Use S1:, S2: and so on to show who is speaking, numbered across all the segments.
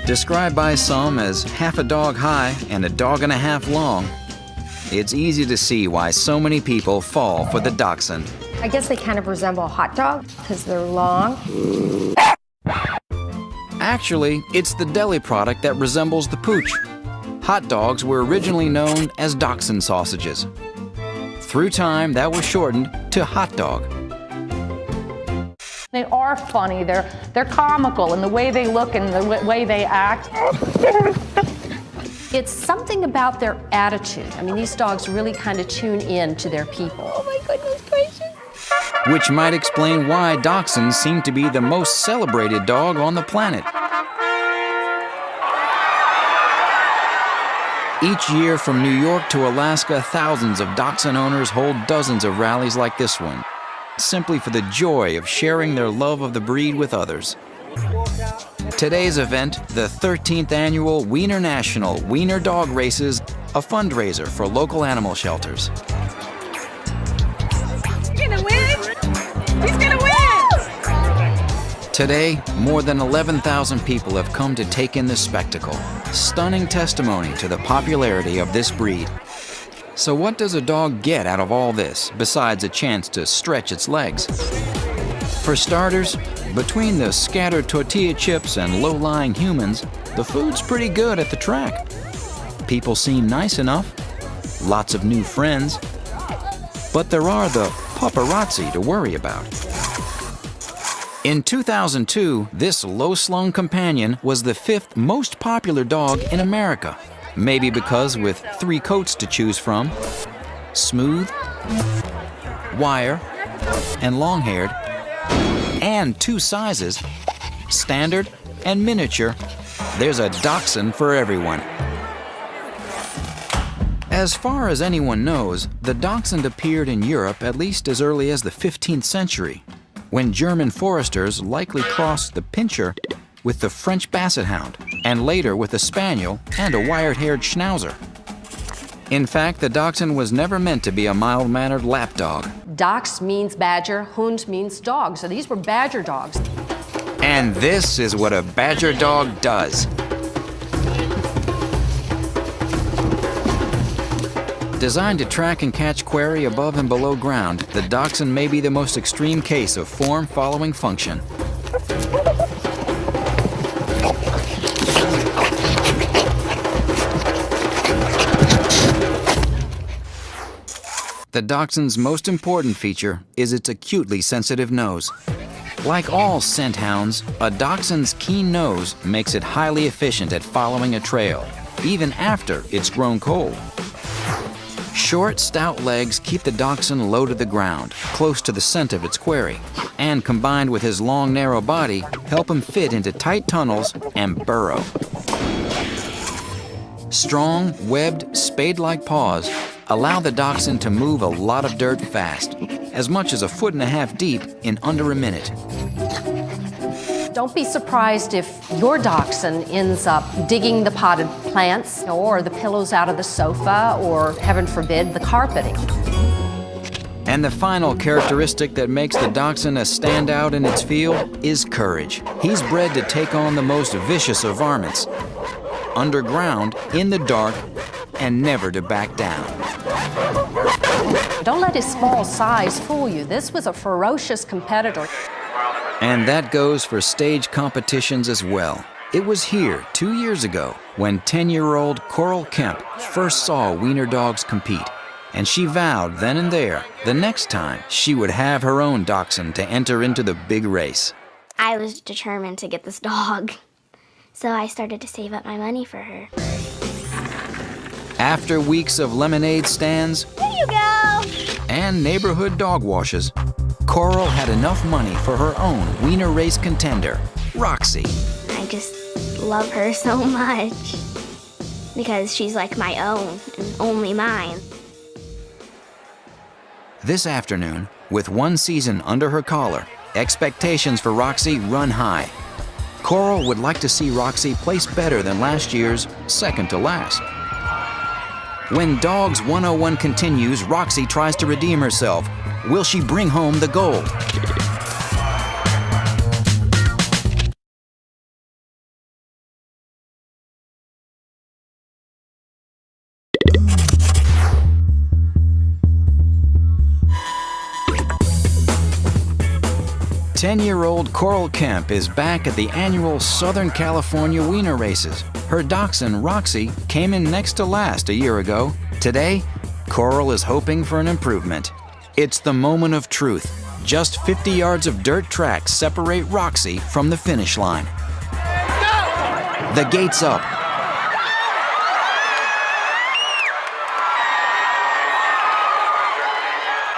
S1: Described by some as half a dog high and a dog and a half long, it's easy to see why so many people fall for the Dachshund.
S2: I guess they kind of resemble a hot dog because they're long.
S1: Actually, it's the deli product that resembles the pooch. Hot dogs were originally known as Dachshund sausages. Through time, that was shortened to hot dog.
S3: They are funny, they're comical in the way they look and the way they act.
S4: It's something about their attitude. I mean, these dogs really kind of tune in to their people.
S2: Oh my goodness gracious.
S1: Which might explain why Dachshunds seem to be the most celebrated dog on the planet. Each year from New York to Alaska, thousands of Dachshund owners hold dozens of rallies like this one, simply for the joy of sharing their love of the breed with others. Today's event, the 13th annual Wiener National Wiener Dog Races, a fundraiser for local animal shelters.
S3: He's gonna win! He's gonna win!
S1: Today, more than 11,000 people have come to take in the spectacle, stunning testimony to the popularity of this breed. So what does a dog get out of all this, besides a chance to stretch its legs? For starters, between the scattered tortilla chips and low-lying humans, the food's pretty good at the track. People seem nice enough, lots of new friends, but there are the paparazzi to worry about. In 2002, this low-slung companion was the 5th most popular dog in America. Maybe because with 3 coats to choose from, smooth, wire, and long-haired, and 2 sizes, standard and miniature, there's a Dachshund for everyone. As far as anyone knows, the Dachshund appeared in Europe at least as early as the 15th century, when German foresters likely crossed the Pinscher with the French Basset Hound, and later with a Spaniel and a wire-haired Schnauzer. In fact, the Dachshund was never meant to be a mild-mannered lap dog.
S4: Dachs means badger, Hund means dog, so these were badger dogs.
S1: And this is what a badger dog does. Designed to track and catch quarry above and below ground, the Dachshund may be the most extreme case of form following function. The Dachshund's most important feature is its acutely sensitive nose. Like all scent hounds, a Dachshund's keen nose makes it highly efficient at following a trail, even after it's grown cold. Short, stout legs keep the Dachshund low to the ground, close to the scent of its quarry, and combined with his long, narrow body, help him fit into tight tunnels and burrow. Strong, webbed, spade-like paws allow the Dachshund to move a lot of dirt fast, as much as 1.5 feet deep in under a minute.
S4: Don't be surprised if your Dachshund ends up digging the potted plants or the pillows out of the sofa or, heaven forbid, the carpeting.
S1: And the final characteristic that makes the Dachshund a standout in its field is courage. He's bred to take on the most vicious of varmints, underground, in the dark, and never to back down.
S4: Don't let his small size fool you. This was a ferocious competitor.
S1: And that goes for stage competitions as well. It was here 2 years ago when 10-year-old Coral Kemp first saw wiener dogs compete. And she vowed then and there, the next time, she would have her own Dachshund to enter into the big race.
S5: I was determined to get this dog, so I started to save up my money for her.
S1: After weeks of lemonade stands
S5: Here you go!
S1: and neighborhood dog washes, Coral had enough money for her own wiener race contender, Roxy.
S5: I just love her so much because she's like my own and only mine.
S1: This afternoon, with 1 season under her collar, expectations for Roxy run high. Coral would like to see Roxy place better than last year's second to last. When Dogs 101 continues, Roxy tries to redeem herself. Will she bring home the gold? 10-year-old Coral Kemp is back at the annual Southern California Wiener Races. Her dachshund, Roxy, came in next to last a year ago. Today, Coral is hoping for an improvement. It's the moment of truth. Just 50 yards of dirt track separate Roxy from the finish line. The gate's up.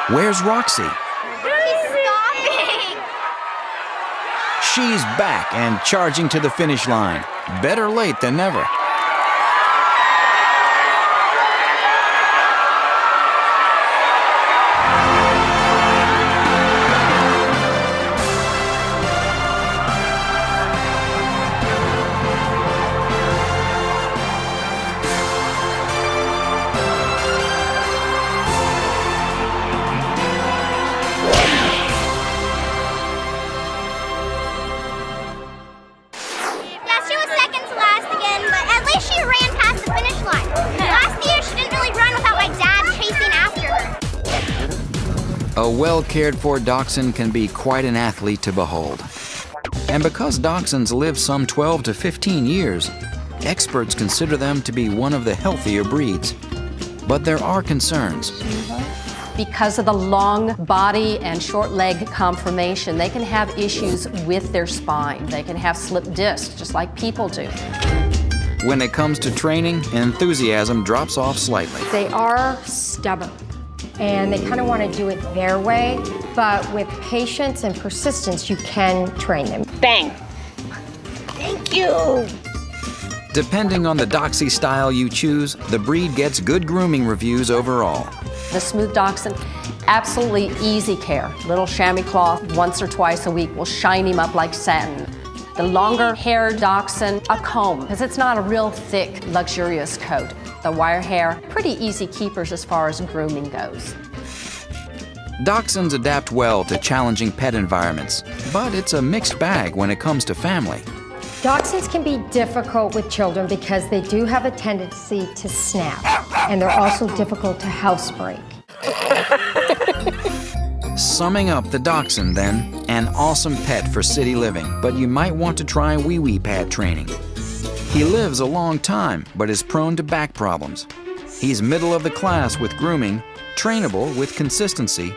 S1: Where's Roxy?
S5: He's stopping.
S1: She's back and charging to the finish line. Better late than never.
S5: Yeah, she was second to last again, but at least she ran past the finish line. Last year, she didn't really run without my dad chasing after her.
S1: A well-cared-for dachshund can be quite an athlete to behold. And because dachshunds live some 12 to 15 years, experts consider them to be one of the healthier breeds. But there are concerns.
S4: Because of the long body and short leg conformation, they can have issues with their spine. They can have slipped discs, just like people do.
S1: When it comes to training, enthusiasm drops off slightly.
S2: They are stubborn, and they kind of want to do it their way, but with patience and persistence, you can train them.
S6: Bang. Thank you.
S1: Depending on the Doxy style you choose, the breed gets good grooming reviews overall.
S4: The smooth dachshund, absolutely easy care. Little chamois cloth once or twice a week will shine him up like satin. The longer haired dachshund, a comb, because it's not a real thick, luxurious coat. The wire hair, pretty easy keepers as far as grooming goes.
S1: Dachshunds adapt well to challenging pet environments, but it's a mixed bag when it comes to family.
S2: Dachshunds can be difficult with children because they do have a tendency to snap, and they're also difficult to housebreak.
S1: Summing up the dachshund then, an awesome pet for city living, but you might want to try wee-wee pad training. He lives a long time, but is prone to back problems. He's middle of the class with grooming, trainable with consistency,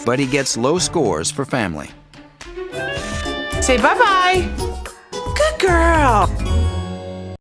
S1: but he gets low scores for family.
S6: Say bye-bye. Good girl.